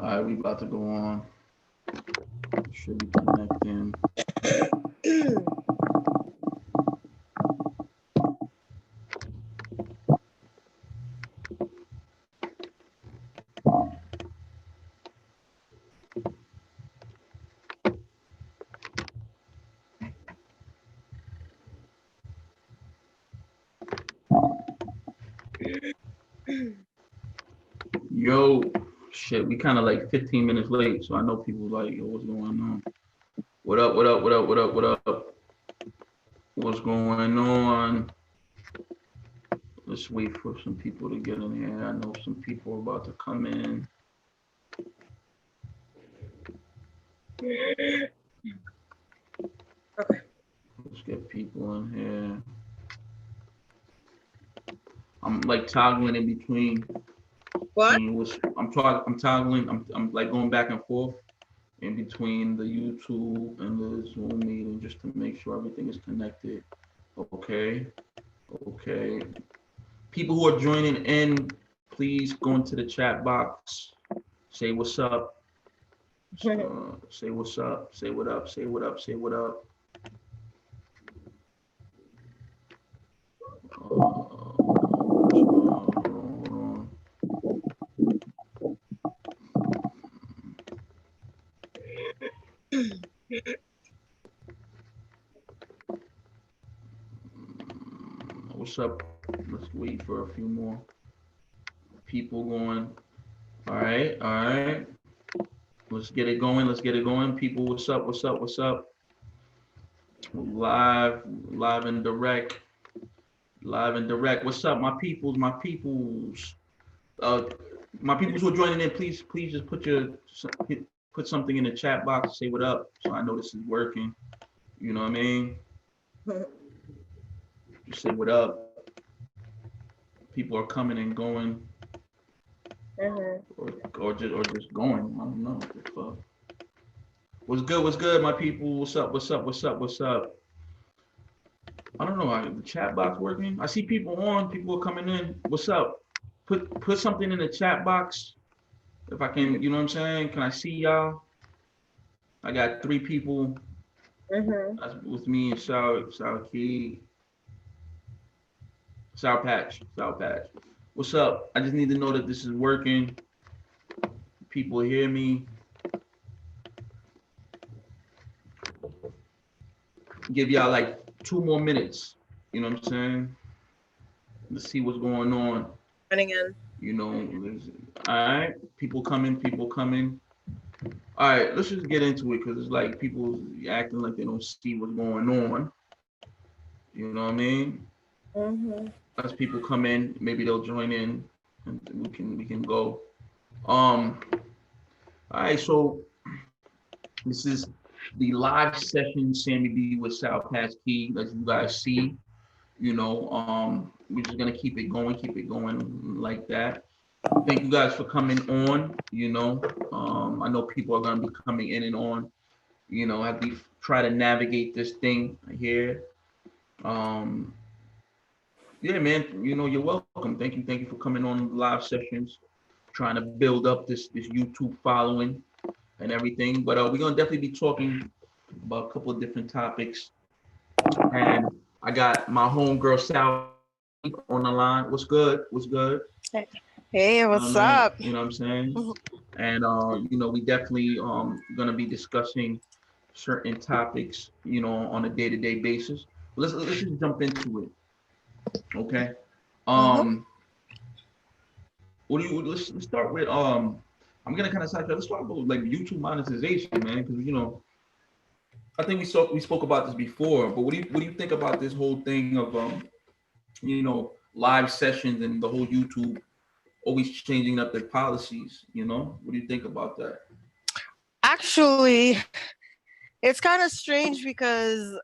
All right, we about to go on. Should be connecting. Yo, shit, we kind of like 15 minutes late, so I know people like, yo, what's going on? What up? What up? What up? What up? What up? What's going on? Let's wait for some people to get in here. I know some people are about to come in. Okay. Let's get people in here. I'm like toggling in between. What? I'm toggling. I'm like going back and forth in between the YouTube and the Zoom meeting just to make sure everything is connected. Okay. Okay. People who are joining in, please go into the chat box. Say what's up. Say what's up. Say what up. Say what up. Say what up. What's up? Let's wait for a few more people going. All right. All right. Let's get it going. Let's get it going. People, what's up? What's up? What's up? Live and direct. Live and direct. What's up, my peoples? My peoples. Uh, my peoples who are joining in, please just put something in the chat box. Say what up, so I know this is working. You know what I mean? Just say what up. People are coming and going, or just going. I don't know what the fuck. What's good? What's good, my people? What's up? What's up? What's up? What's up? I don't know. The chat box working? I see people on. People are coming in. What's up? Put something in the chat box if I can. You know what I'm saying? Can I see y'all? I got 3 people. That's with me and SourPatch. What's up? I just need to know that this is working. People hear me. Give y'all like 2 more minutes. You know what I'm saying? Let's see what's going on. Running in. You know, all right. People coming. People coming. All right, let's just get into it because it's like people acting like they don't see what's going on. You know what I mean? As people come in, maybe they'll join in, and we can go. All right, so this is the live session, Sammy B with SourPatchKeedx3, as you guys see. We're just gonna keep it going like that. Thank you guys for coming on. I know people are gonna be coming in and on. As we try to navigate this thing here. Um, yeah, man. You're welcome. Thank you for coming on live sessions. Trying to build up this YouTube following and everything. But we're gonna definitely be talking about a couple of different topics. And I got my homegirl Sal on the line. What's good? What's good? Hey, what's up? You know what I'm saying? And we definitely gonna be discussing certain topics, on a day-to-day basis. Let's just jump into it. Okay. What do you let's start with I'm gonna kind of sidetrack. Let's talk about like YouTube monetization, man, because I think we spoke about this before, but what do you think about this whole thing of live sessions and the whole YouTube always changing up their policies? What do you think about that? Actually, it's kind of strange because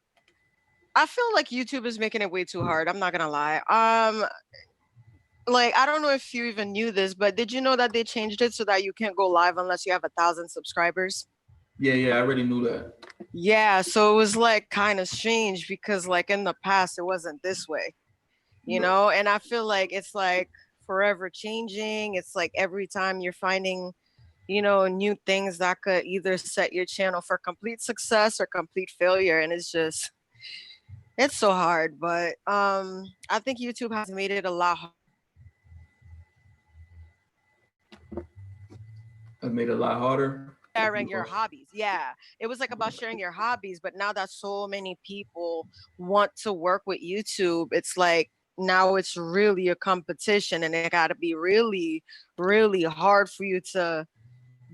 I feel like YouTube is making it way too hard. I'm not gonna lie. Like I don't know if you even knew this, but did you know that they changed it so that you can't go live unless you have 1,000 subscribers? Yeah, I already knew that. Yeah, so it was like kind of strange because like in the past it wasn't this way, and I feel like it's like forever changing. It's like every time you're finding, new things that could either set your channel for complete success or complete failure. And it's so hard. But I think YouTube has made it a lot It made it a lot harder. sharing your hobbies. Yeah. It was like about sharing your hobbies, but now that so many people want to work with YouTube, it's like now it's really a competition, and it got to be really, really hard for you to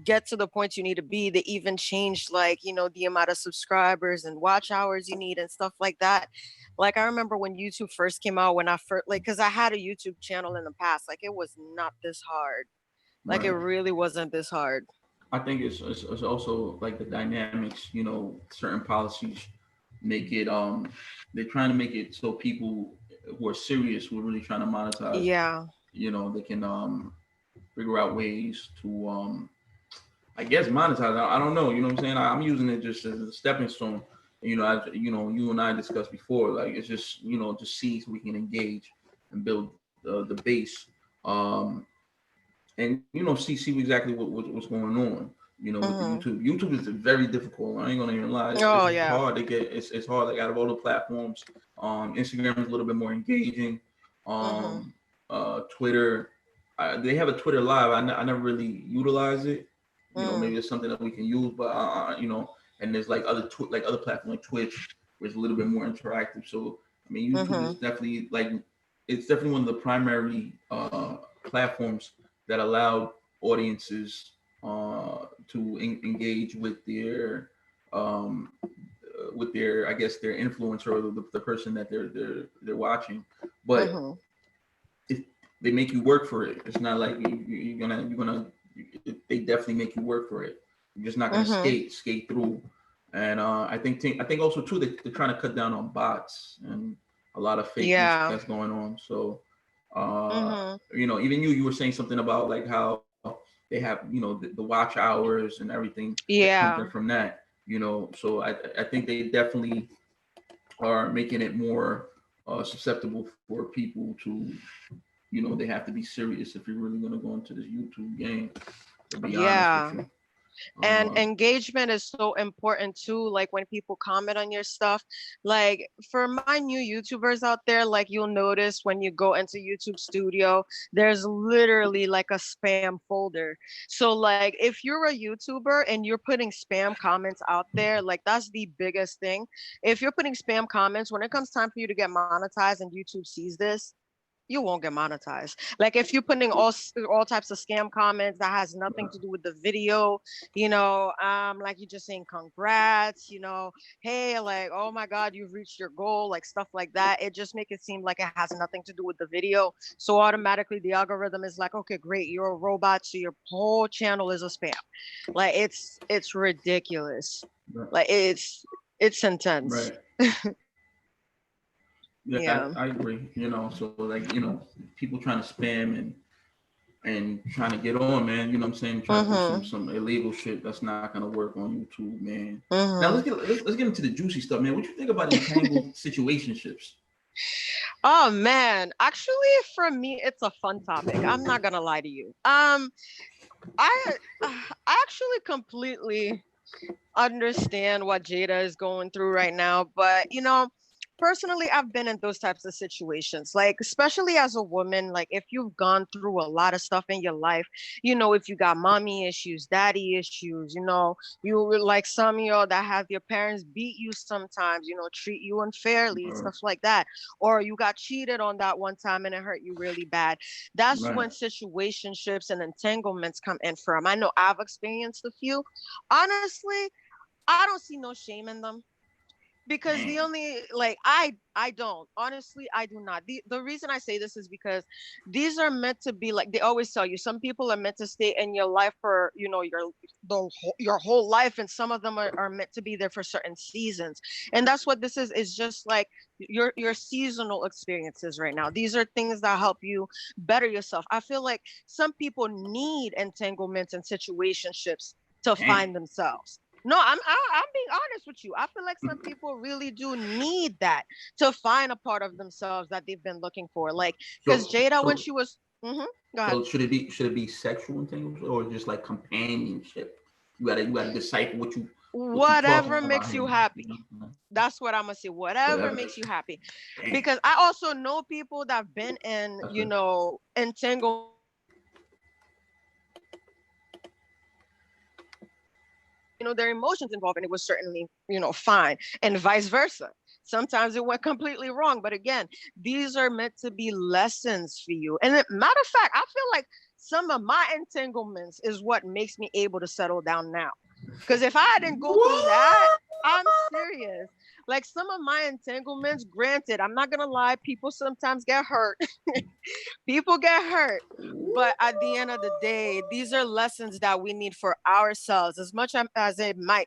get to the point you need to be. They even changed, like, the amount of subscribers and watch hours you need and stuff like that. Like, I remember when YouTube first came out, when I first, like, because I had a YouTube channel in the past, like, it was not this hard. Like, it Right. really wasn't this hard. I think it's also like the dynamics, certain policies make it they're trying to make it so people who are serious, who are really trying to monetize, Yeah. they can figure out ways to I guess monetize. I don't know, you know what I'm saying? I'm using it just as a stepping stone. You and I discussed before, like it's just, just see so we can engage and build the base. And see exactly what's going on. With the Hmm. YouTube. YouTube is very difficult. I ain't gonna even lie. Oh, It's yeah. hard to get. It's hard. Like out of all the platforms, Instagram is a little bit more engaging. Hmm. Um, Twitter, they have a Twitter Live. I never really utilize it. Maybe Mm. it's something that we can use, but and there's like other platforms like Twitch, where it's a little bit more interactive. So I mean, YouTube is Hmm. definitely it's definitely one of the primary platforms that allowed audiences to engage with their I guess their influencer or the person that they're watching, but Hmm. it, they make you work for it. It's not like you're gonna they definitely make you work for it. You're just not gonna Hmm. skate through. And I think also too they're trying to cut down on bots and a lot of fakeness Yeah. that's going on. So Hmm. even you were saying something about like how they have the watch hours and everything that comes in Yeah. from that. So I think they definitely are making it more susceptible for people to they have to be serious if you're really going to go into this YouTube game. To be honest with Yeah. you, And uh, engagement is so important too. Like when people comment on your stuff, like for my new YouTubers out there, like you'll notice when you go into YouTube Studio, there's literally like a spam folder. So like if you're a YouTuber and you're putting spam comments out there, like that's the biggest thing. If you're putting spam comments, when it comes time for you to get monetized and YouTube sees this, you won't get monetized. Like if you're putting all types of scam comments that has nothing to do with the video, like you're just saying congrats, hey, like, oh my God, you've reached your goal, like stuff like that. It just make it seem like it has nothing to do with the video. So automatically the algorithm is like, okay, great, you're a robot, so your whole channel is a spam. Like it's ridiculous. Like it's intense. right. Yeah, Yeah. I agree. So like people trying to spam and trying to get on, man. You know what I'm saying? Try to do some Mm-hmm. some illegal shit that's not gonna work on YouTube, man. Now Mm-hmm. let's get into the juicy stuff, man. What you think about entangled situationships? Oh man, actually for me it's a fun topic. I'm not gonna lie to you. I I actually completely understand what Jada is going through right now, but personally I've been in those types of situations. Like especially as a woman, like if you've gone through a lot of stuff in your life, if you got mommy issues, daddy issues, you were like some of y'all that have your parents beat you sometimes, treat you unfairly, Uh, stuff like that. Or you got cheated on that one time and it hurt you really bad. That's right. when situationships and entanglements come in from. I know I've experienced a few. Honestly, I don't see no shame in them because the Damn. only like I don't honestly I do not. The reason I say this is because these are meant to be, like they always tell you, some people are meant to stay in your life for your whole life, and some of them are meant to be there for certain seasons. And that's what this is just like your seasonal experiences right now. These are things that help you better yourself. I feel like some people need entanglements and situationships to Damn. find themselves. No, I'm being honest with you. I feel like some people really do need that to find a part of themselves that they've been looking for. Like, because So Jada, when so she was Go ahead. So should it be sexual entanglement or just like companionship? You gotta decipher what you talking Whatever about makes you him. happy. You know? That's what I'm gonna say. Whatever Whatever. makes you happy. Damn. Because I also know people that have been in, Okay. entanglements their emotions involved, and it was certainly, fine, and vice versa. Sometimes it went completely wrong, but again, these are meant to be lessons for you. And matter of fact, I feel like some of my entanglements is what makes me able to settle down now. Because if I didn't go through that, What? I'm serious. Like some of my entanglements, granted, I'm not gonna lie, people sometimes get hurt. People get hurt. But at the end of the day, these are lessons that we need for ourselves. As much as it might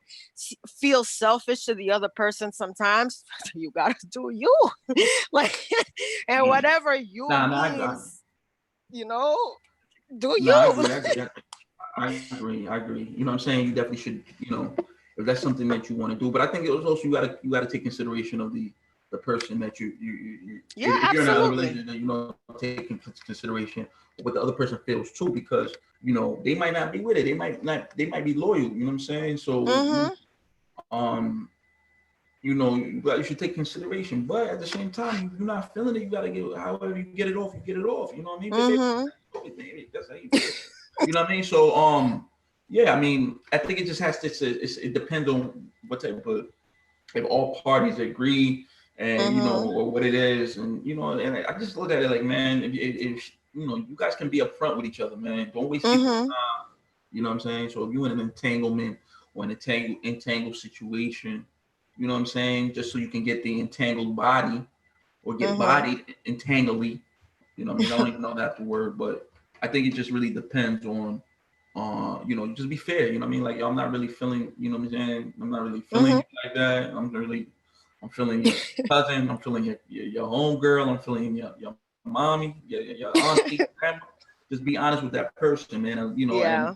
feel selfish to the other person sometimes, you gotta do you. Like, and Damn. whatever you Nah, nah, means, you know, do nah, I you. agree. I agree. You know what I'm saying? You definitely should, if that's something that you want to do. But I think it was also you gotta take consideration of the person that you Yeah, if you're in another absolutely. relationship, then take into consideration what the other person feels too, because they might not be with it. They might be loyal. You know what I'm saying? So Mm-hmm. um you should take consideration. But at the same time, if you're not feeling it, you gotta get however you get it off, you get it off. You know what I mean? Mm-hmm. Baby, that's how you do it. You know what I mean? So yeah, I mean, I think it just has to it depends on what type of, if all parties agree, and Mm-hmm. or what it is, and and I just look at it like, man, if you guys can be upfront with each other, man. Don't waste people's Mm-hmm. time. You know what I'm saying? So if you're in an entanglement or an entangled situation, you know what I'm saying, just so you can get the entangled body or get Mm-hmm. bodied entangly. You know what I mean? I don't even know that's the word, but I think it just really depends on just be fair. You know what I mean? Like, I'm not really feeling, you know what I'm saying? I'm not really feeling Mm-hmm. you like that. I'm feeling your cousin. I'm feeling your homegirl. I'm feeling your mommy, your auntie, grandma. Just be honest with that person, man. And Yeah.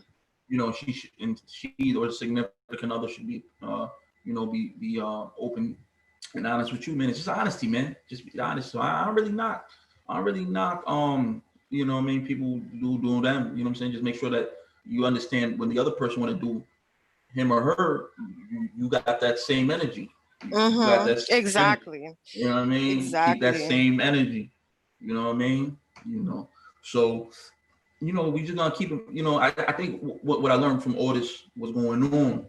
she or the significant other should be, be open and honest with you, man. It's just honesty, man. Just be honest. So I don't really knock, what I mean, people do them. You know what I'm saying? Just make sure that you understand when the other person want to do him or her, you got that same energy. You got Mm-hmm. that same energy. Exactly. You know what I mean? Keep that Exactly. same energy. You know what I mean? So we just gonna keep it. I think what I learned from all this, what's going on,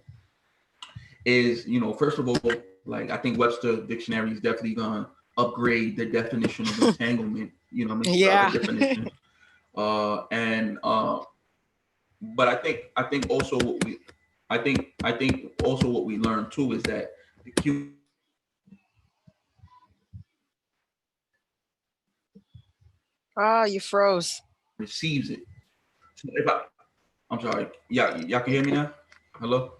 is, first of all, like, I think Webster Dictionary is definitely gonna upgrade the definition of entanglement. You know what I mean? To other Yeah. definitions. And but I think also I think also what we learned too is that the Ah, you froze. receives it. So I'm sorry. Yeah, y'all can hear me now. Hello.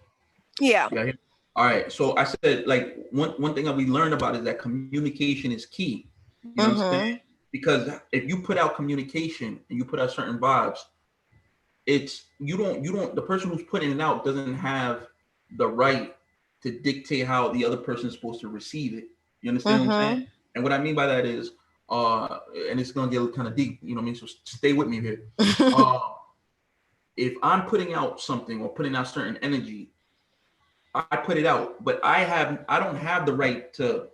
Yeah. Yeah. All right. So I said, like, one thing that we learned about is that communication is key. You know what I'm saying? Mm-hmm. Because if you put out communication and you put out certain vibes, it's you don't the person who's putting it out doesn't have the right to dictate how the other person is supposed to receive it. You understand what I'm saying? Mm-hmm. And what I mean by that is, and it's gonna get kind of deep. You know what I mean? So stay with me here. Uh, if I'm putting out something or putting out certain energy, I put it out, but I don't have the right to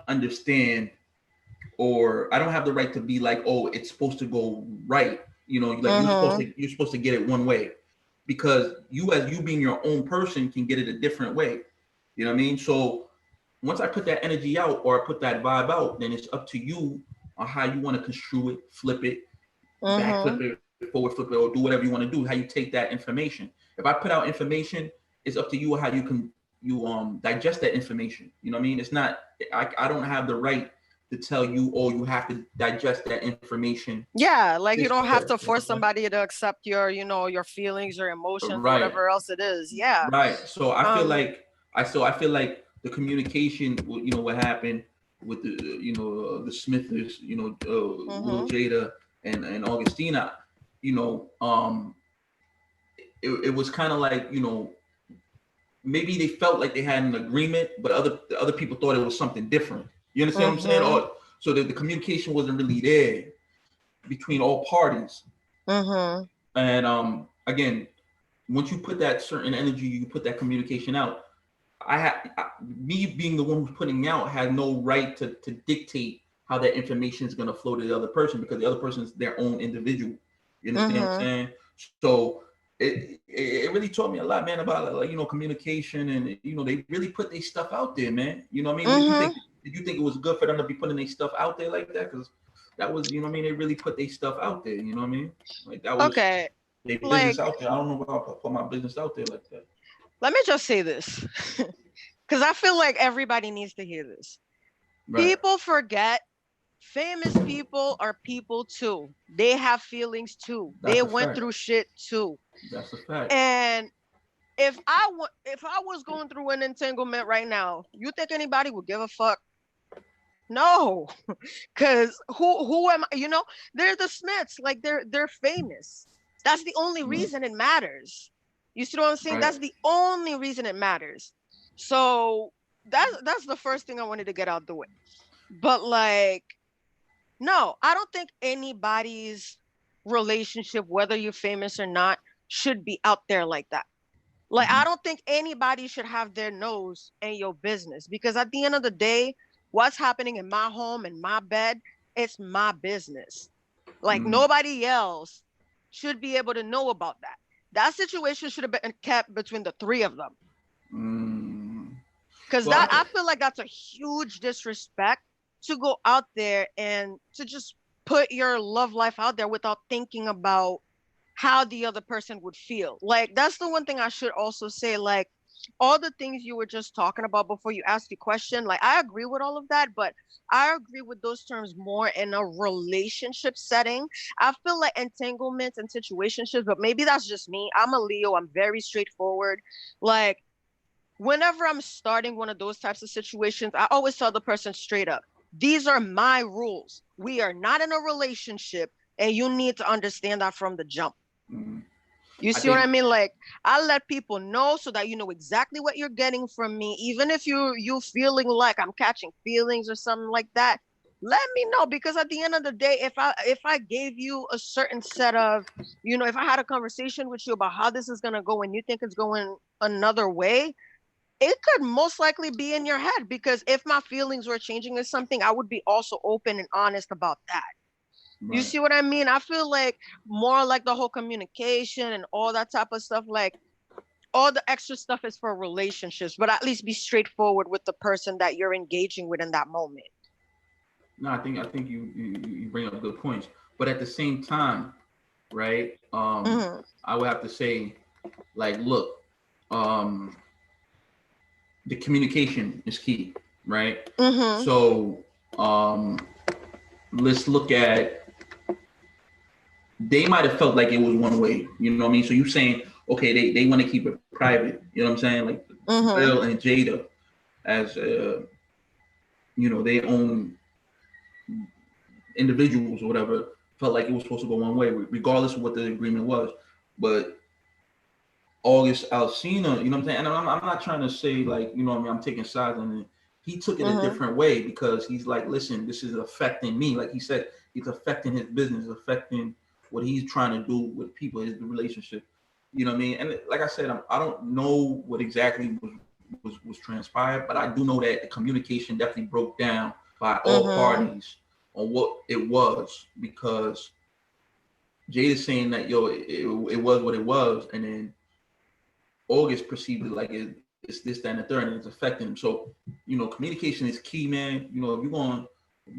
understand, or I don't have the right to be like, oh, it's supposed to go right. Like, Mm-hmm. you're supposed to get it one way, because as you being your own person can get it a different way. You know what I mean? So once I put that energy out or I put that vibe out, then it's up to you on how you want to construe it, flip it, back flip Mm-hmm. it, forward flip it, or do whatever you want to do. How you take that information. If I put out information, it's up to you how you digest that information. You know what I mean? It's not, I don't have the right to tell you, oh, you have to digest that information Yeah, like you this don't way. have to You know force what I'm saying? somebody to accept your feelings, your emotions, or Right, whatever else it is. Yeah. right. So I feel Um. like I feel like the communication, what happened with the Smithers, Will Mm-hmm. Jada and Augustina, you know, um, it was kind of like, maybe they felt like they had an agreement, but the other people thought it was something different. You understand what I'm saying? Mm-hmm. Or so the communication wasn't really there. between all parties. Mm-hmm. And again, once you put that certain energy, you put that communication out. Me being the one who's putting out had no right to dictate how that information is going to flow to the other person, because the other person is their own individual. You understand what I'm Mm-hmm. saying? So it really taught me a lot, man, about like, communication, and they really put their stuff out there, man. You know what I mean? What did you Mm-hmm. think? Did you think it was good for them to be putting their stuff out there like that? Because that was, you know what I mean, they really put their stuff out there. You know what I mean? Like that was Okay. their business Like, out there. I don't know if I'll put my business out there like that. let me just say this, because I feel like everybody needs to hear this. Right. People forget famous people are people too. They have feelings too. They That's a went fact. through shit too. That's a fact. And if I was going through an entanglement right now, you think anybody would give a fuck? No, because who am I? They're the Smiths. Like they're famous. That's the only Right. reason it matters. You see what I'm saying? Right. That's the only reason it matters. So that's the first thing I wanted to get out the way. But like, no, I don't think anybody's relationship, whether you're famous or not, should be out there like that. Like, Mm-hmm. I don't think anybody should have their nose in your business, because at the end of the day, what's happening in my home, in my bed, it's my business. Like, Mm-hmm. nobody else should be able to know about that. That situation should have been kept between the three of them. Mm-hmm. Because Well, that, I feel like that's a huge disrespect to go out there and to just put your love life out there without thinking about how the other person would feel. Like, that's the one thing I should also say. Like, all the things you were just talking about before you asked the question, like, I agree with all of that, but I agree with those terms more in a relationship setting. I feel like entanglements and situationships, but maybe that's just me. I'm a Leo, I'm very straightforward. Like, whenever I'm starting one of those types of situations, I always tell the person straight up, these are my rules. We are not in a relationship, and you need to understand that from the jump. mm-hmm. You I see what I think mean? Like, I let people know so that you know exactly what you're getting from me. Even if you feeling like I'm catching feelings or something like that, let me know, because at the end of the day, if I gave you a certain set of, if I had a conversation with you about how this is gonna go and you think it's going another way, it could most likely be in your head, because if my feelings were changing or something, I would be also open and honest about that. You right. see what I mean? I feel like more like the whole communication and all that type of stuff, like all the extra stuff is for relationships, but at least be straightforward with the person that you're engaging with in that moment. No, I think you bring up good points, but at the same time, right? Mm-hmm. I would have to say, like, look, um, the communication is key, right? Mm-hmm. So, um, let's look at, they might have felt like it was one way, you know what I mean? So you saying, okay, they want to keep it private, you know what I'm saying? Like Mm-hmm. Will and Jada, as they own individuals or whatever, felt like it was supposed to go one way, regardless of what the agreement was. But August Alsina, you know what I'm saying? And I'm not trying to say, like, you know what I mean, I'm taking sides on it. He took it a Mm-hmm. different way, because he's like, listen, this is affecting me. Like he said, it's affecting his business, affecting what he's trying to do with people, his relationship. You know what I mean? And like I said, I don't know what exactly was transpired, but I do know that the communication definitely broke down by all Mm-hmm. parties on what it was, because Jada's saying that, yo, it was what it was, and then August perceived it like it's this, that, and the third, and it's affecting him. So, communication is key, man. If you're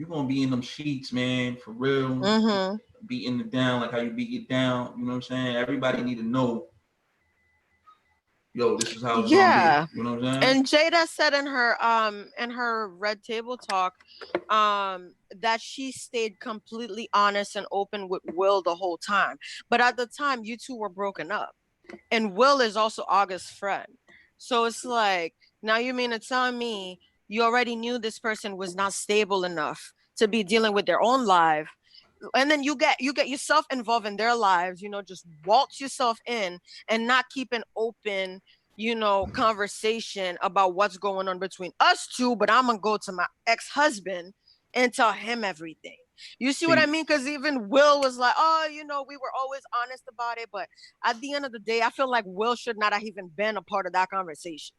gonna be in them sheets, man, for real, Mm-hmm. beating it down like how you beat it down. You know what I'm saying? Everybody need to know, yo, this is how it's gonna be. Yeah. You know what I'm saying? And Jada said in her Red Table Talk that she stayed completely honest and open with Will the whole time. But at the time you two were broken up. And Will is also August's friend. So it's like, now you mean to tell me you already knew this person was not stable enough to be dealing with their own life, and then you get yourself involved in their lives, just waltz yourself in and not keep an open, conversation about what's going on between us two, but I'm gonna go to my ex-husband and tell him everything. You see what I mean? Because even Will was like, oh, you know, we were always honest about it. But at the end of the day, I feel like Will should not have even been a part of that conversation.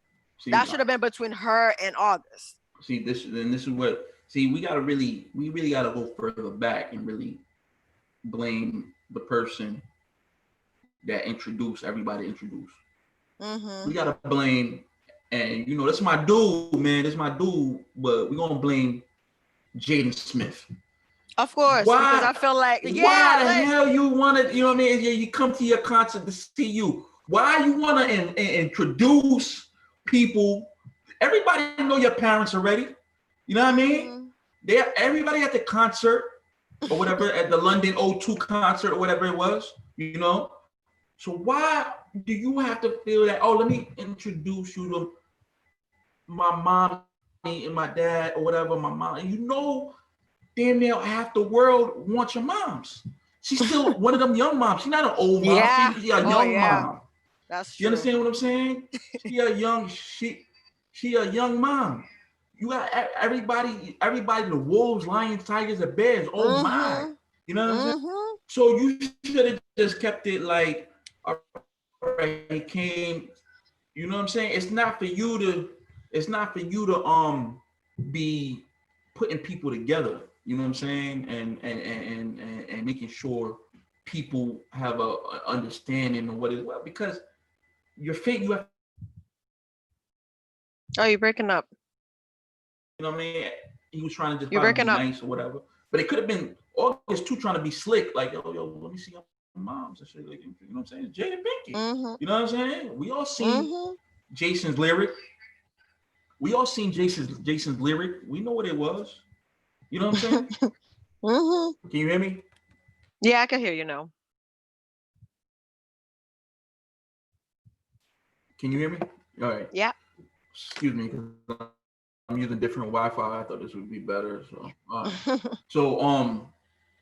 That should have been between her and August. See, this is what, see, we really gotta go further back and really blame the person that everybody introduced. We gotta blame, and you know, that's my dude, man. That's my dude. But we're gonna blame Jaden Smith. Of course, because I feel like, why the hell you wanna, you know what I mean? You come to your concert to see you. Why you wanna introduce people? Everybody know your parents already. You know what I mean? Everybody at the concert or whatever, at the London O2 concert or whatever it was, you know. So why do you have to feel that, oh, let me introduce you to my mom and my dad or whatever, my mom. And you know, damn near half the world wants your moms. She's still one of them young moms. She's not an old mom. Yeah. She's a young mom. That's true. You understand what I'm saying? She a young mom. You got everybody, the wolves, lions, tigers, and bears. Oh my. You know what I'm saying? So you should have just kept it like, all right, he came, you know what I'm saying? It's not for you to be putting people together, you know what I'm saying? And making sure people have a understanding of what is well, because you have. Oh, you're breaking up. You know what I mean? He was trying to just be nice or whatever. But it could have been August too trying to be slick, like, yo, let me see your moms and shit. Like, you know what I'm saying? Jada Pinkett. You know what I'm saying? We all seen Jason's lyric. We all seen Jason's lyric. We know what it was. You know what I'm saying? Can you hear me? Yeah, I can hear you now. Can you hear me? All right. Yeah. Excuse me, because I'm using different Wi-Fi. I thought this would be better. So,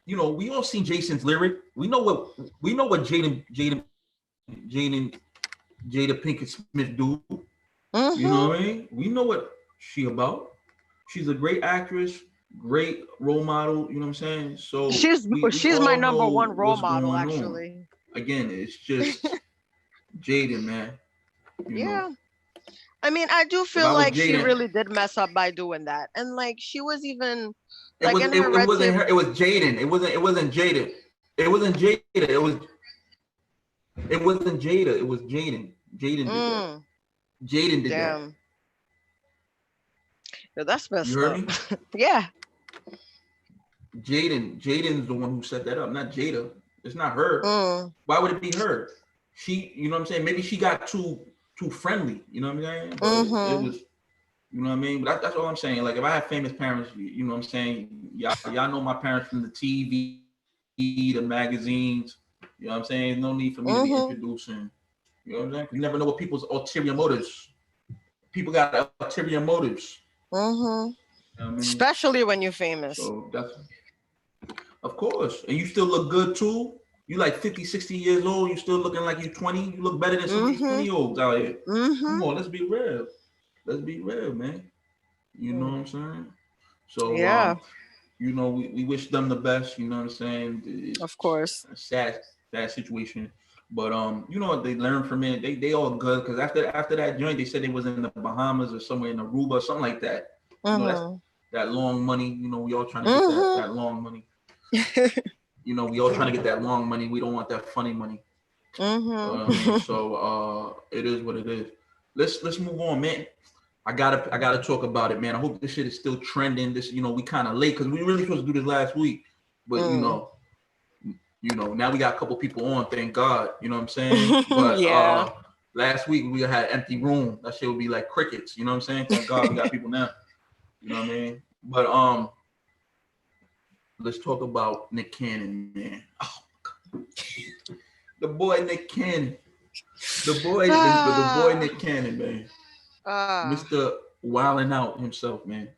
you know, we all seen Jason's lyric. We know what Jada Pinkett Smith do. You know what I mean? We know what she about. She's a great actress, great role model. You know what I'm saying? So she's my number one role model, on. actually. Again, it's just Jaden, man. You know. I mean, I do feel like she really did mess up by doing that, and like she was even like it wasn't her. It was Jaden. It wasn't Jada. It wasn't Jada. It wasn't Jada. It was Jaden. Jaden did that. Jaden did that. Yo, that's messed up. You heard me? Yeah. Jaden's the one who set that up, not Jada. It's not her. Why would it be her? She, you know what I'm saying? Maybe she got too friendly. You know what I'm saying? But it was, you know what I mean? But that's all I'm saying. Like, if I have famous parents, you know what I'm saying? Y'all know my parents from the TV, the magazines. You know what I'm saying? No need for me to be introducing. You know what I'm saying? You never know what people's ulterior motives. People got ulterior motives. You know what I mean? Especially when you're famous. So that's, of course. And you still look good too. You like 50, 60 years old. You still looking like you're 20. You look better than some of these 20-year-olds out here. Come on, let's be real. Let's be real, man. You know what I'm saying? So you know, we wish them the best. You know what I'm saying? It's of course. A sad situation. But you know what they learned from it? They all good, because after that joint, they said they was in the Bahamas or somewhere in Aruba or something like that. You know, that's that long money. You know, we all trying to get that long money. You know, we all trying to get that long money. We don't want that funny money. So it is what it is. Let's move on, man. I gotta talk about it, man. I hope this shit is still trending. This, you know, we kind of late because we really supposed to do this last week, but you know, now we got a couple people on. Thank God. You know what I'm saying? But last week we had an empty room. That shit would be like crickets. You know what I'm saying? Thank God we got people now. You know what I mean? But let's talk about Nick Cannon, man. Oh my God. The boy Nick Cannon. The boy Nick Cannon, man. Mr. Wildin' Out himself, man.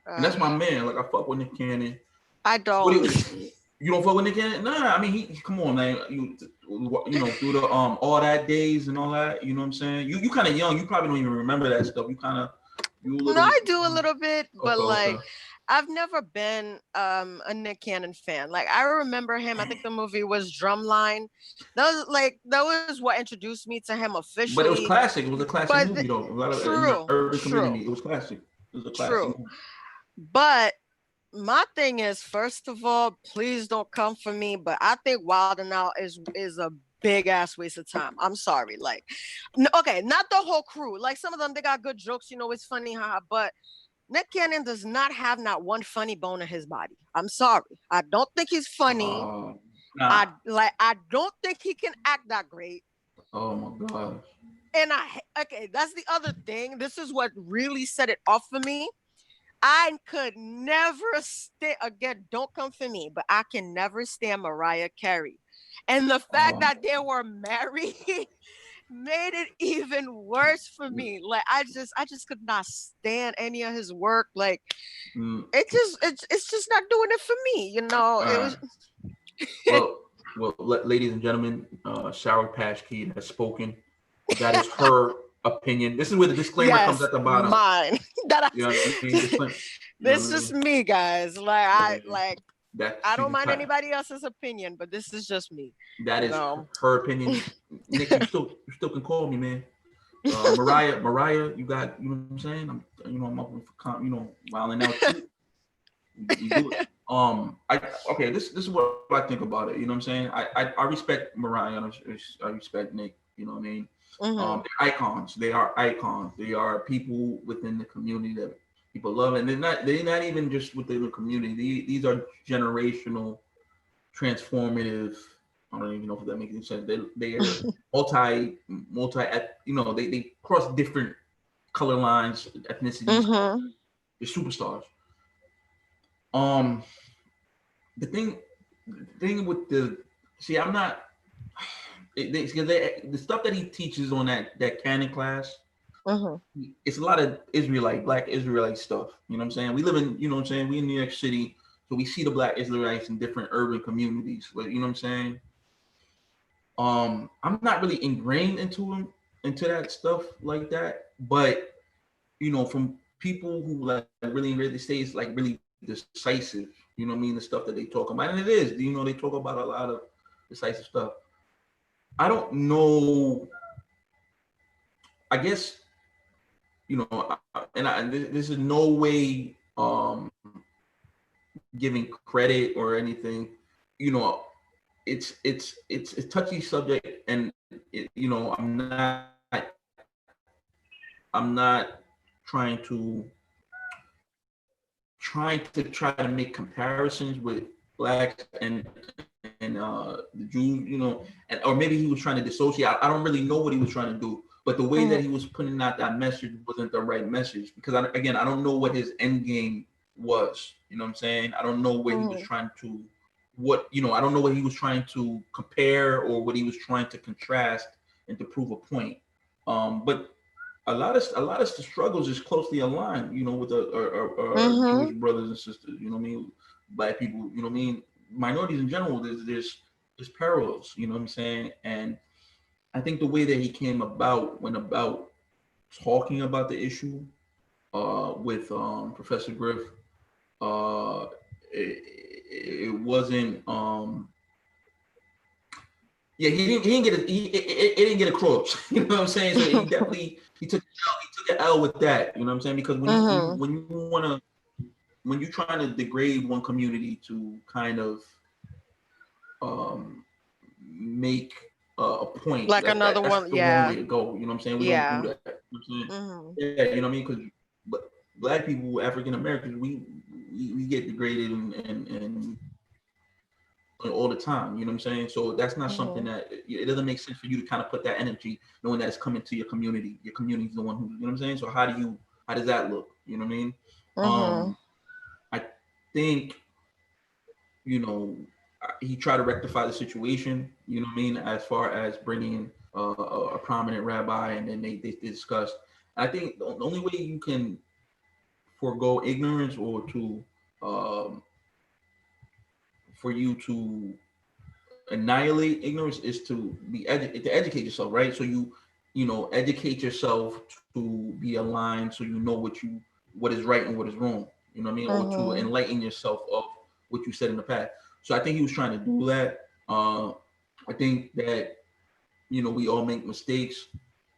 And that's my man. Like, I fuck with Nick Cannon. I don't. You don't fuck with Nick Cannon? Nah, I mean, he come on, man. You know, through the All That Days and all that. You know what I'm saying? You kind of young. You probably don't even remember that stuff. You kind of. No, I do a little bit, but like, I've never been a Nick Cannon fan. Like I remember him. I think the movie was Drumline. That was what introduced me to him But it was officially. classic. It was a classic But movie though. A lot of in the true, urban true, community, it was classic. It was a classic true. movie. But my thing is, first of all, please don't come for me. But I think Wild 'N Out is a big ass waste of time. I'm sorry. Like, okay, not the whole crew. Like some of them, they got good jokes. You know, it's funny, haha. But Nick Cannon does not have not one funny bone in his body. I'm sorry. I don't think he's funny. Nah. I don't think he can act that great. Oh my gosh. And okay, that's the other thing. This is what really set it off for me. I could never stand again. Don't come for me, but I can never stand Mariah Carey, and the fact that they were married made it even worse for me. Like I just could not stand any of his work. Like it's just not doing it for me. You know, it was. Well, ladies and gentlemen, SourPatchKeed has spoken. That is her opinion. This is where the disclaimer comes at the bottom. Mine. You know what I mean? Disclaimer. This is me, guys. Like I don't mind anybody else's opinion, but this is just me. That is her opinion. Nick, you still can call me, man. Mariah, you got, you know what I'm saying? I'm up for wilding out too. We do it. This is what I think about it. You know what I'm saying? I respect Mariah. I respect Nick. You know what I mean? Mm-hmm. They're icons. They are icons. They are people within the community that people love, and they're not even just within the community. These are generational, transformative. I don't even know if that makes any sense. They are multi. They cross different color lines, ethnicities. Mm-hmm. They're superstars. The thing with I'm not. The stuff that he teaches on that canon class, it's a lot of Black Israelite stuff. You know what I'm saying? We live in, you know what I'm saying? We in New York City, so we see the Black Israelites in different urban communities. But you know what I'm saying? I'm not really ingrained into that stuff like that. But from people who like really stay like really decisive. You know what I mean? The stuff that they talk about, and it is. They talk about a lot of decisive stuff. I don't know. I guess this is no way giving credit or anything. It's a touchy subject, and I'm not trying to make comparisons with Blacks and the Jews, or maybe he was trying to dissociate. I don't really know what he was trying to do, but the way that he was putting out that message wasn't the right message, because I don't know what his end game was. You know what I'm saying? I don't know where he was trying to, I don't know what he was trying to compare or what he was trying to contrast and to prove a point. But a lot of the struggles is closely aligned, with our Jewish brothers and sisters. You know what I mean? Black people. You know what I mean? Minorities in general. There's parallels. You know what I'm saying? And I think the way that he went about talking about the issue with Professor Griff, it wasn't. He didn't get across. You know what I'm saying? So he definitely he took an L with that. You know what I'm saying? Because when you're trying to degrade one community to kind of make a point, like another one, that's the wrong way to go. You know what I'm saying? We don't do that. You know what I'm saying? Yeah, you know what I mean? Because Black people, African Americans, we get degraded and all the time. You know what I'm saying? So that's not something that it doesn't make sense for you to kind of put that energy knowing that it's coming to your community. Your community is the one who, you know what I'm saying? So how does that look? You know what I mean? I think, he tried to rectify the situation, you know what I mean, as far as bringing a prominent rabbi, and then they discussed. I think the only way you can forego ignorance or to for you to annihilate ignorance is to to educate yourself, right? So educate yourself to be aligned, so you know what is right and what is wrong. you know what I mean, or to Mhm. enlighten yourself of what you said in the past. So I think he was trying to do that. I think that, you know, we all make mistakes.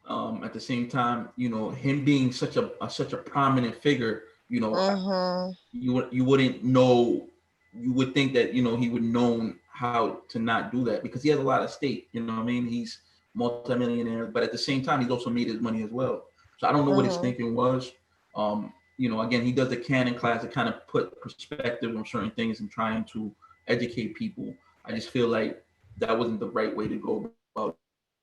At the same time, you know, him being such a prominent figure, you know, Mhm. you wouldn't know. You would think that, you know, he would known how to not do that because he has a lot of stake. You know what I mean? He's multimillionaire, but at the same time, he's also made his money as well. So I don't know what his Mhm. thinking was. You know, again, he does the canon class to kind of put perspective on certain things and trying to educate people. I just feel like that wasn't the right way to go about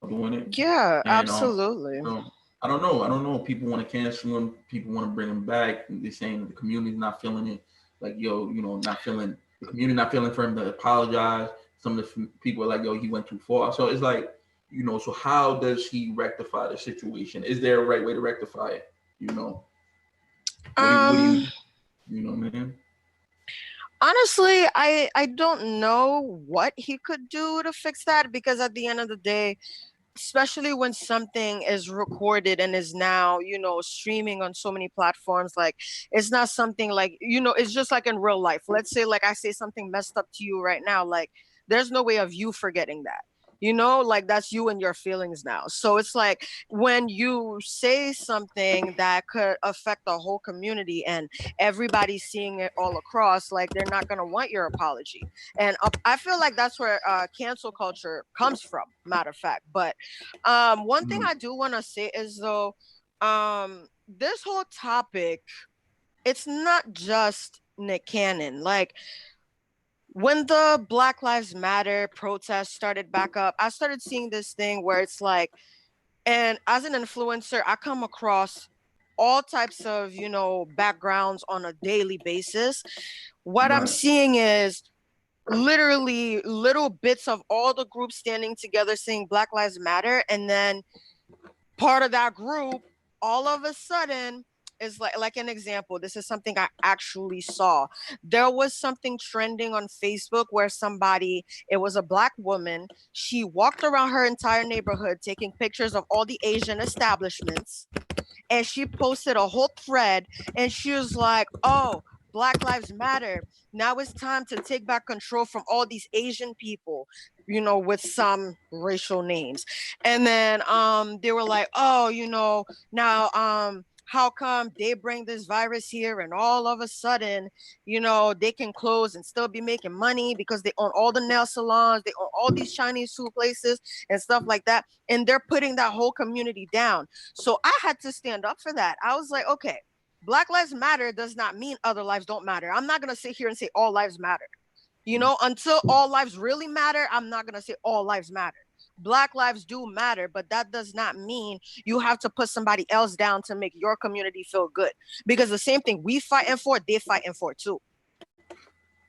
doing it. And Yeah, you absolutely. know, I don't know. I don't know. People want to cancel him. People want to bring him back. They're saying the community's not feeling it. Like, yo, you know, not feeling the community, not feeling for him to apologize. Some of the people are like, yo, he went too far. So it's like, you know, so how does he rectify the situation? Is there a right way to rectify it? You know, what do Um, you, you know, man? Honestly, I don't know what he could do to fix that because at the end of the day, especially when something is recorded and is now, you know, streaming on so many platforms, like it's not something like, you know, it's just like in real life. Let's say like I say something messed up to you right now, like there's no way of you forgetting that. You know, like that's you and your feelings now. So it's like when you say something that could affect the whole community and everybody's seeing it all across, like they're not going to want your apology. And I feel like that's where cancel culture comes from, matter of fact. But one thing Mm, I do want to say is though, this whole topic, it's not just Nick Cannon. Like when the Black Lives Matter protests started back up, I started seeing this thing where it's like, and as an influencer, I come across all types of, you know, backgrounds on a daily basis. What I'm right. seeing is literally little bits of all the groups standing together saying Black Lives Matter, and then part of that group all of a sudden is like an example. This is something I actually saw. There was something trending on Facebook where somebody, it was a black woman, she walked around her entire neighborhood taking pictures of all the Asian establishments, and she posted a whole thread, and she was like, oh, Black Lives Matter, now it's time to take back control from all these Asian people, you know, with some racial names. And then they were like, oh, you know, now how come they bring this virus here and all of a sudden, you know, they can close and still be making money because they own all the nail salons, they own all these Chinese food places and stuff like that, and they're putting that whole community down. So I had to stand up for that. I was like, okay, Black Lives Matter does not mean other lives don't matter. I'm not going to sit here and say all lives matter. You know, until all lives really matter, I'm not going to say all lives matter. Black lives do matter, but that does not mean you have to put somebody else down to make your community feel good. Because the same thing we fighting for, they fighting for too.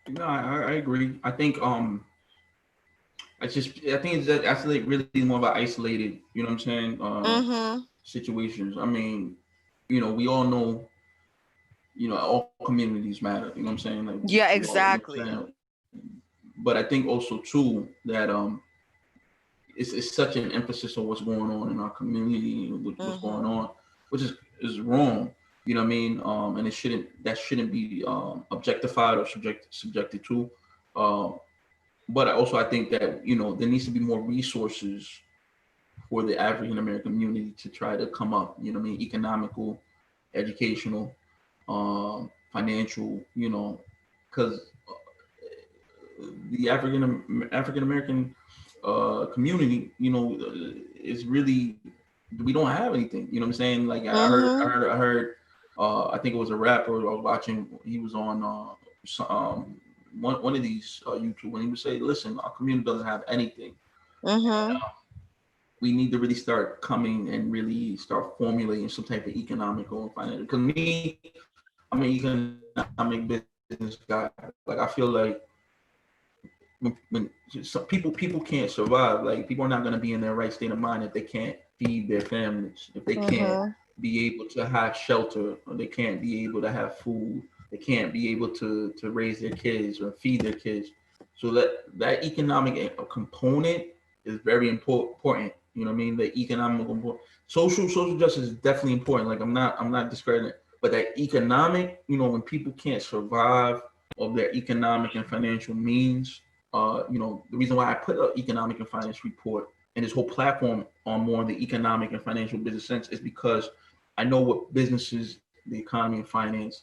No, I agree. I think I think it's that's like really more about isolated. You know what I'm saying? Mm-hmm. Situations. I mean, you know, we all know, you know, all communities matter. You know what I'm saying? Like Yeah, we all, you know what I'm exactly. saying? But I think also too that it's such an emphasis on what's going on in our community and what's going Mm-hmm. on, which is wrong. You know what I mean? And that shouldn't be objectified or subjected to. Um, but I think that, you know, there needs to be more resources for the African American community to try to come up. You know what I mean? Economical, educational, financial. You know, because the African American community, you know, is really, we don't have anything. You know what I'm saying? Like Mm-hmm. I heard. I think it was a rapper I was watching. He was on one of these YouTube, and he would say, "Listen, our community doesn't have anything. Mm-hmm. We need to really start coming and really start formulating some type of economical and financial." Because me, I'm an economic business guy. Like I feel like when some people can't survive, like people are not going to be in their right state of mind if they can't feed their families, if they can't Mm-hmm. be able to have shelter, or they can't be able to have food, they can't be able to raise their kids or feed their kids. So that economic component is very important. You know what I mean? The economic social justice is definitely important. Like I'm not discrediting it, But that economic, when people can't survive of their economic and financial means, the reason why I put an economic and finance report and this whole platform on more of the economic and financial business sense is because I know what businesses, the economy and finance,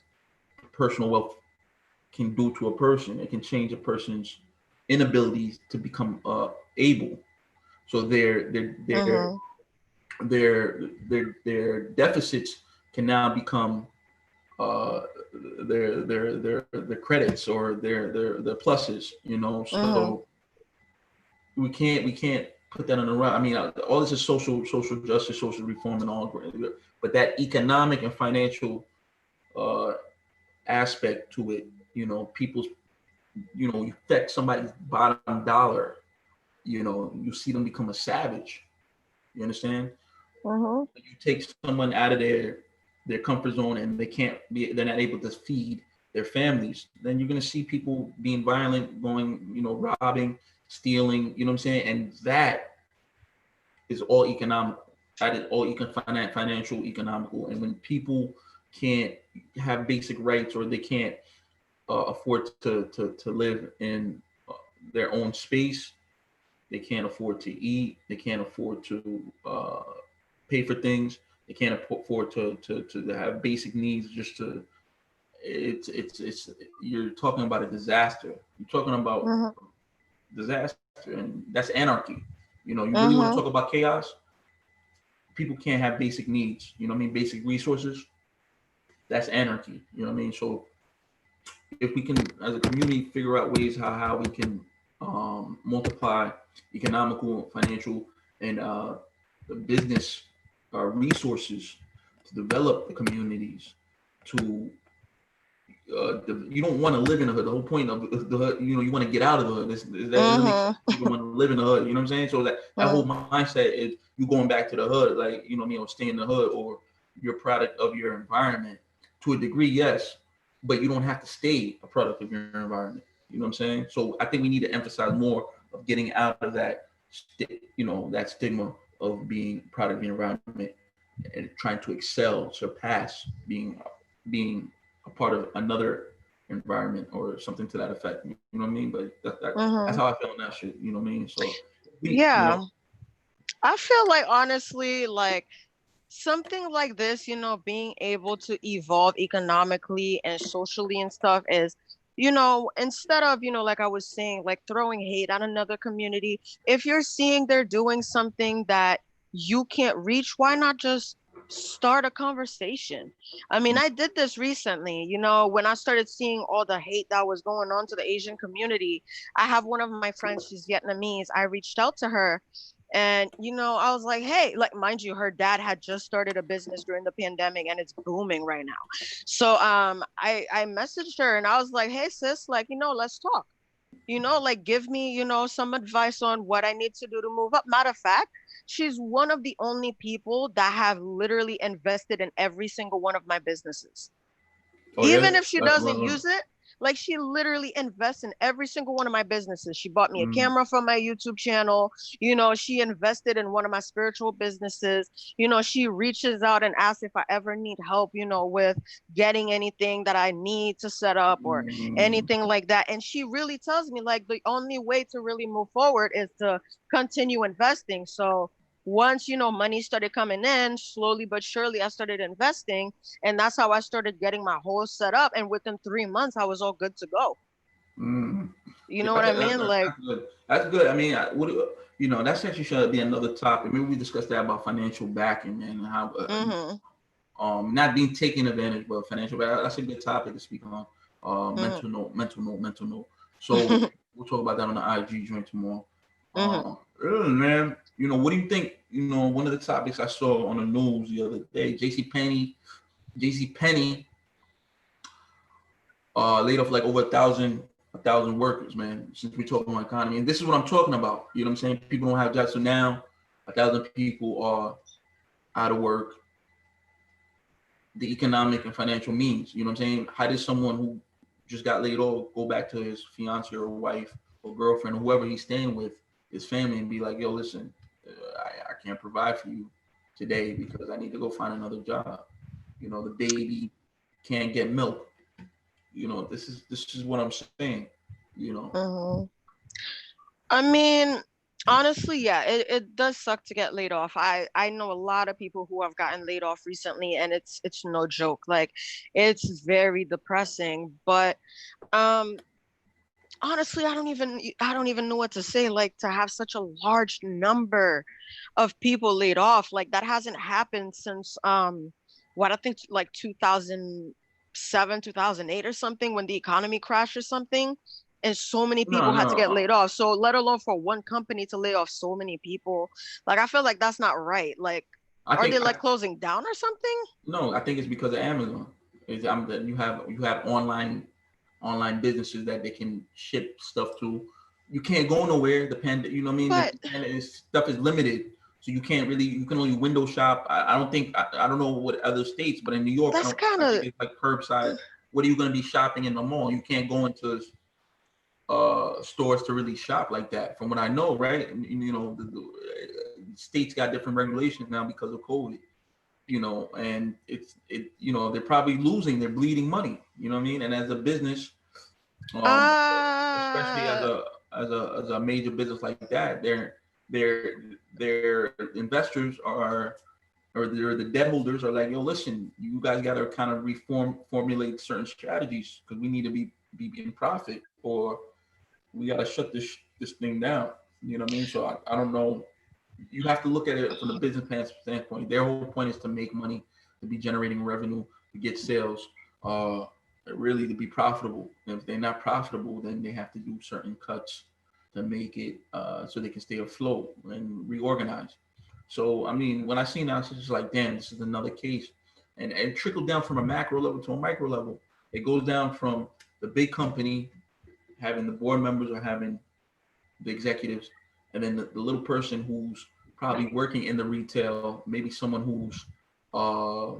personal wealth can do to a person. It can change a person's inabilities to become able. So Mhm. their deficits can now become uh, their credits or their pluses. So Mhm. we can't put that on the run. I mean, all this is social justice, social reform, and all, but that economic and financial uh, aspect to it, people's, you affect somebody's bottom dollar, you see them become a savage. You understand? Mhm. You take someone out of their comfort zone and they're not able to feed their families, then you're going to see people being violent, going, robbing, stealing, you know what I'm saying? And that is all economical. That is all financial, economical. And when people can't have basic rights, or they can't afford to live in their own space, they can't afford to eat, they can't afford to pay for things, they can't afford to have basic needs, just to it's you're talking about a disaster. You're talking about Mhm. disaster, and that's anarchy. You really want to talk Mhm. about chaos? People can't have basic needs. You know what I mean? Basic resources. That's anarchy. You know what I mean? So if we can, as a community, figure out ways how we can multiply economical, financial, and the business resources to develop the communities, to you don't want to live in the hood. The whole point of the hood, you want to get out of the hood. That doesn't make sense. Mhm. You don't want to live in the hood. You know what I'm saying? So that whole Mhm. mindset is you going back to the hood, like, what I mean, or stay in the hood, or you're a product of your environment to a degree, yes, but you don't have to stay a product of your environment. You know what I'm saying? So I think we need to emphasize more of getting out of that, that stigma of being a product of your environment and trying to excel, surpass being a part of another environment or something to that effect. You know what I mean? But that's how I Mhm. feel on that shit. You know what I mean? So we, Yeah. I feel like honestly, like something like this, being able to evolve economically and socially and stuff is, instead of, like I was saying, like throwing hate at another community, if you're seeing they're doing something that you can't reach, why not just start a conversation? I mean, I did this recently, when I started seeing all the hate that was going on to the Asian community. I have one of my friends, she's Vietnamese. I reached out to her and I was like, hey, like mind you, her dad had just started a business during the pandemic and it's booming right now. So I messaged her and I was like, hey sis, like, let's talk. Like give me, some advice on what I need to do to move up. Matter of fact, she's one of the only people that have literally invested in every single one of my businesses. Oh yeah. Even if she doesn't use it, like she literally invests in every single one of my businesses. She bought me a Mm, camera for my YouTube channel. She invested in one of my spiritual businesses. She reaches out and asks if I ever need help, with getting anything that I need to set up or mm, anything like that. And she really tells me like the only way to really move forward is to continue investing. So once, money started coming in, slowly but surely, I started investing, and that's how I started getting my whole setup. And within 3 months, I was all good to go. mm. You Yeah, know what I mean? Like, that's good. That's good. I mean, that's actually should be another topic. Maybe we discuss that about financial backing and how mm-hmm, not being taken advantage, but financial. That's a good topic to speak on. mm-hmm, Mental note. So we'll talk about that on the IG joint tomorrow. mm-hmm, Really, man. What do you think? One of the topics I saw on the news the other day, JC Penny, laid off like over a thousand workers, man. Since we're talking about economy, and this is what I'm talking about. You know what I'm saying? People don't have jobs, so now 1,000 people are out of work. The economic and financial means. You know what I'm saying? How does someone who just got laid off go back to his fiance or wife or girlfriend or whoever he's staying with, his family, and be like, "Yo, listen, I can't provide for you today because I need to go find another job." The baby. can't get milk. This is what I'm saying. Hmm. I mean, honestly, yeah, it does suck to get laid off. I know a lot of people who have gotten laid off recently, and it's no joke. Like, it's very depressing. But um, honestly, I don't even know what to say. Like, to have such a large number of people laid off, like that hasn't happened since what I think like 2007, 2008 or something, when the economy crashed or something, and so many No, people had to get no. laid off. So let alone for one company to lay off so many people, like I feel like that's not right. Like, I are think they like closing down or something? no. I think it's because of Amazon. That you have online businesses that they can ship stuff to. You can't go nowhere. You know what I mean? But Stuff is limited, so you can't really. You can only window shop. I don't think. I don't know what other states, but in New York, I that's don't. kind I think of it's like curbside. What are you going to be shopping in the mall? You can't go into stores to really shop like that. From what I know, right? And, states got different regulations now because of COVID. And they're probably losing, they're bleeding money. You know what I mean? And as a business, um, especially as uh a major business like that, their their investors are or the debt holders are like, yo, listen, you guys got to kind of formulate certain strategies because we need to be in profit, or we got to shut this thing down. You know what I mean? So I don't know. You have to look at it from the business plan standpoint. Their whole point is to make money, to be generating revenue, to get sales, really to be profitable. And if they're not profitable, then they have to do certain cuts to make it so they can stay afloat and reorganize. So I mean, when I see now, it's just like, damn, this is another case, and it trickled down from a macro level to a micro level. It goes down from the big company having the board members or having the executives, and then the little person who's probably working in the retail, maybe someone who's uh,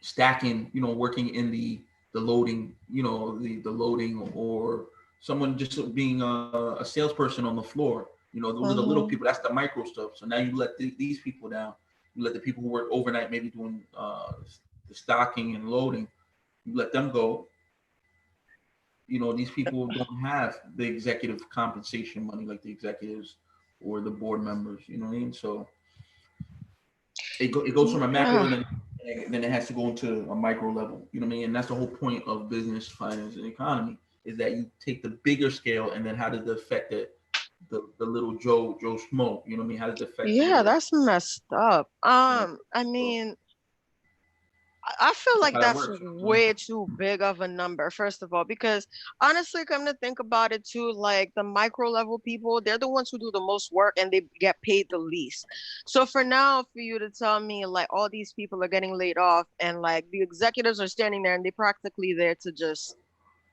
stacking, working in the loading, the loading, or someone just being a salesperson on the floor. Those are the little mhm. people. That's the micro stuff. So now you let these people down. You let the people who work overnight, maybe doing the stocking and loading, you let them go. These people don't have the executive compensation money like the executives or the board members. You know what I mean? So it goes from a macro, Yeah. and then it has to go into a micro level. You know what I mean? And that's the whole point of business, finance, and economy is that you take the bigger scale, and then how does it affect the little Joe Schmo? You know what I mean? How does it affect the Yeah, little? that's messed up. Yeah. I So mean, I feel that's like how that that's works. way too big of a number, first of all, because honestly, come to think about it too, like the micro level people, they're the ones who do the most work and they get paid the least. So for now, for you to tell me like all these people are getting laid off and like the executives are standing there and they're practically there to just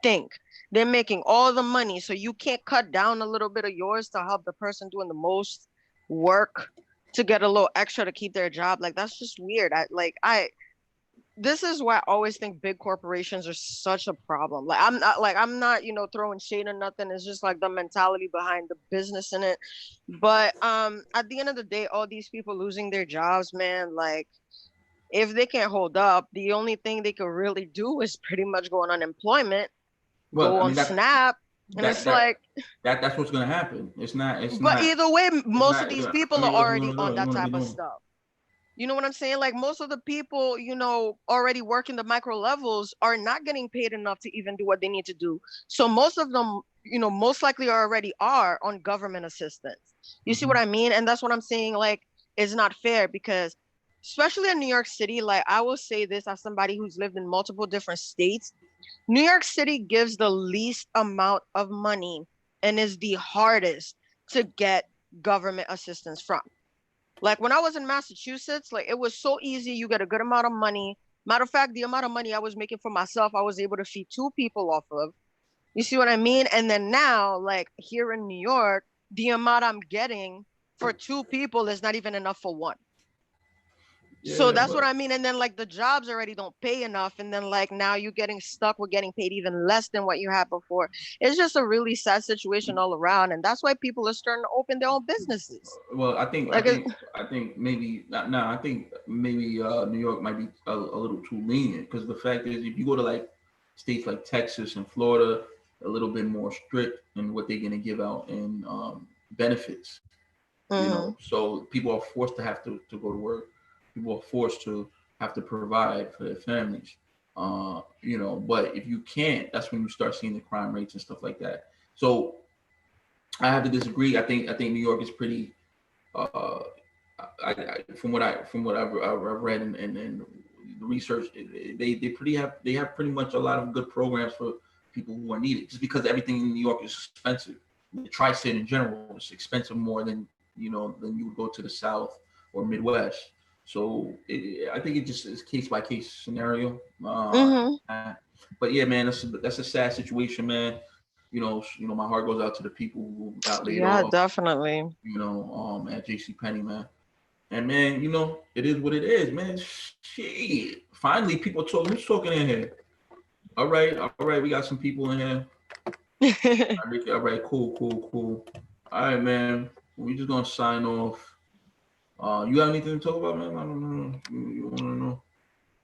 think. They're making all the money, so you can't cut down a little bit of yours to help the person doing the most work to get a little extra to keep their job. Like that's just weird. I this is why I always think big corporations are such a problem. I'm not, throwing shade or nothing. It's just like the mentality behind the business in it. But at the end of the day, all these people losing their jobs, man, like if they can't hold up, the only thing they could really do is pretty much go on unemployment, Well, go I on mean Snap, and that it's that like, that's what's gonna happen. It's not. It's but not. either way, It's most of not. these I people are mean, what you already want to on do? You that want to be type of doing. stuff. You know what I'm saying? Like most of the people, already working the micro levels are not getting paid enough to even do what they need to do. So most of them, most likely already are on government assistance. You see what Mhm. I mean? And that's what I'm saying. Like, it's not fair because, especially in New York City, like I will say this as somebody who's lived in multiple different states, New York City gives the least amount of money and is the hardest to get government assistance from. Like when I was in Massachusetts, like it was so easy. You get a good amount of money. Matter of fact, the amount of money I was making for myself, I was able to feed two people off of. You see what I mean? And then now, like here in New York, the amount I'm getting for two people is not even enough for one. So Yeah, that's what but I mean. And then like the jobs already don't pay enough. And then like now you're getting stuck with getting paid even less than what you had before. It's just a really sad situation all around. And that's why people are starting to open their own businesses. well, Like, it, I think maybe not now. I think maybe New York might be a little too lenient because the fact is, if you go to like states like Texas and Florida, a little bit more strict in what they're gonna give out in benefits. You know, mhm, so people are forced to have to go to work. People are forced to have to provide for their families. You know, but if you can't, that's when you start seeing the crime rates and stuff like that. So I have to disagree. I think New York is pretty. Uh, from what I've read and the research, they pretty have they have pretty much a lot of good programs for people who are needed. Just because everything in New York is expensive, the tri-state in general is expensive more than than you would go to the South or Midwest. So I think it just is case by case scenario. mhm. But yeah, man, that's a sad situation, man. My heart goes out to the people who got laid Yeah, off. definitely. At JC Penney, man. And man, it is what it is, man. Shit. Finally, people talking. Who's talking in here? All right. We got some people in here. All right, cool, cool, cool. All right, man. We just gonna sign off. You have anything to talk about, man? I don't know. You want to know?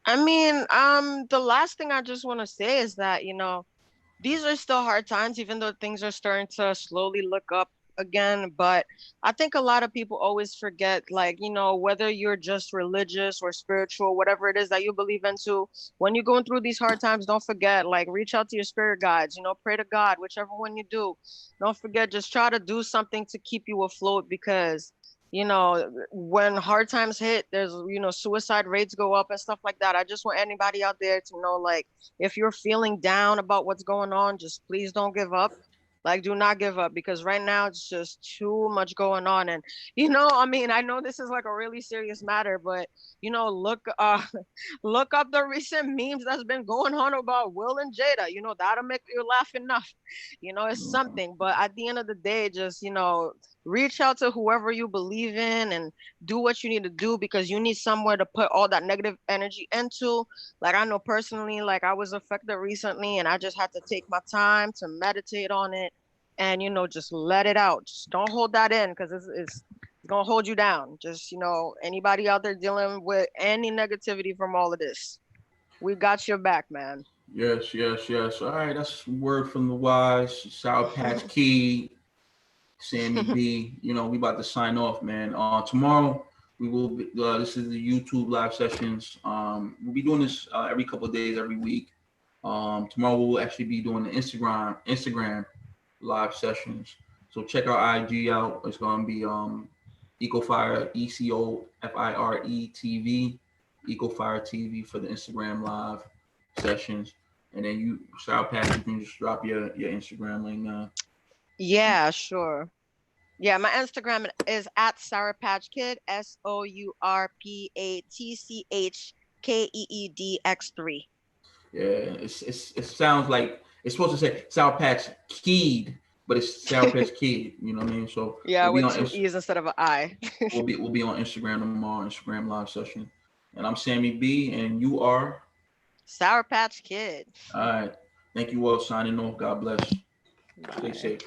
I mean, the last thing I just want to say is that, these are still hard times, even though things are starting to slowly look up again. But I think a lot of people always forget, like, whether you're just religious or spiritual, whatever it is that you believe into, when you're going through these hard times, don't forget, like, reach out to your spirit guides, pray to God, whichever one you do. Don't forget, just try to do something to keep you afloat because. When hard times hit, there's, suicide rates go up and stuff like that. I just want anybody out there to know, like, if you're feeling down about what's going on, just please don't give up. Like, do not give up because right now it's just too much going on. And, I mean, I know this is like a really serious matter, but, look, look up the recent memes that's been going on about Will and Jada. That'll make you laugh enough. It's something. But at the end of the day, just, reach out to whoever you believe in and do what you need to do because you need somewhere to put all that negative energy into. Like I know personally, like I was affected recently and I just had to take my time to meditate on it and, just let it out. Just don't hold that in because it's gonna hold you down. Just, anybody out there dealing with any negativity from all of this, we got your back, man. Yes, yes, yes. All right, that's word from the wise. Sour Patch Key, Sammy B. We about to sign off, man. Tomorrow we will. This is the YouTube live sessions. We'll be doing this every couple of days, every week. Tomorrow we'll actually be doing the Instagram live sessions. So check our IG out. It's gonna be EcoFire EcoFire EcoFire TV for the Instagram live sessions. And then Sour Patch, you can just drop your Instagram link now. Yeah, sure. Yeah, my Instagram is at SourPatchKid, SourPatchKeedx3. Yeah, it sounds like it's supposed to say Sour Patch Keyed, but it's Sour Patch Kid. You know what I mean? So Yeah, with two E's instead of an I. we'll be on Instagram tomorrow, Instagram live session. And I'm Sammy B, and you are. Sour Patch Kid. All right. Thank you all. Signing off. God bless. Stay Bye. safe.